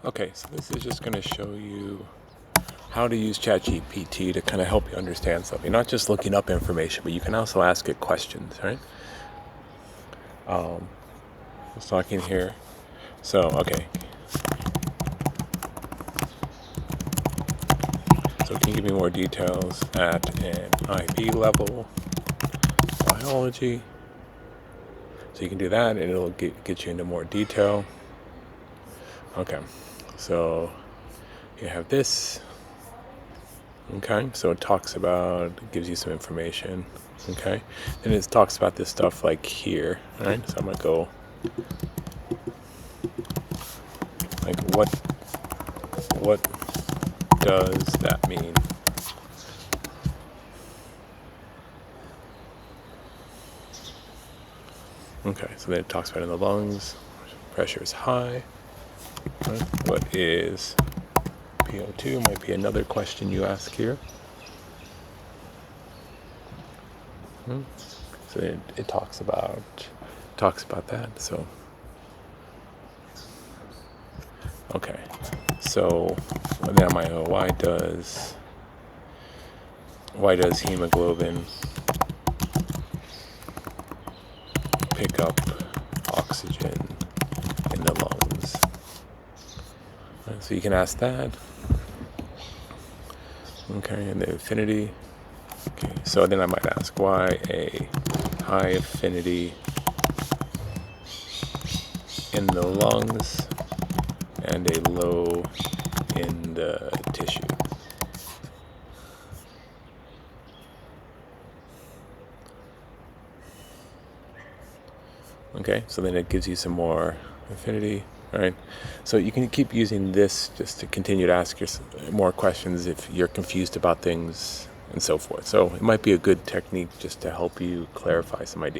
Okay, so this is just going to show you how to use ChatGPT to kind of help you understand something. Not just looking up information, but you can also ask it questions, right? I was talking here. So, okay. So can you give me more details at an IB level, biology? So you can do that and it'll get you into more detail. Okay, so you have this. Okay, so it talks about, gives you some information. Okay, and it talks about this stuff like here. All right, so I'm gonna go like what does that mean? Okay, so then it talks about in the lungs, pressure is high. Right? What is PO2? Might be another question you ask here. So it talks about that. So okay, so then I might go, why does hemoglobin pick up oxygen in the lungs? Right, so you can ask that. Okay, and the affinity. Okay, so then I might ask why a high affinity in the lungs and a low in the tissue. Okay, so then it gives you some more affinity. All right, so you can keep using this just to continue to ask more questions if you're confused about things and so forth. So it might be a good technique just to help you clarify some ideas.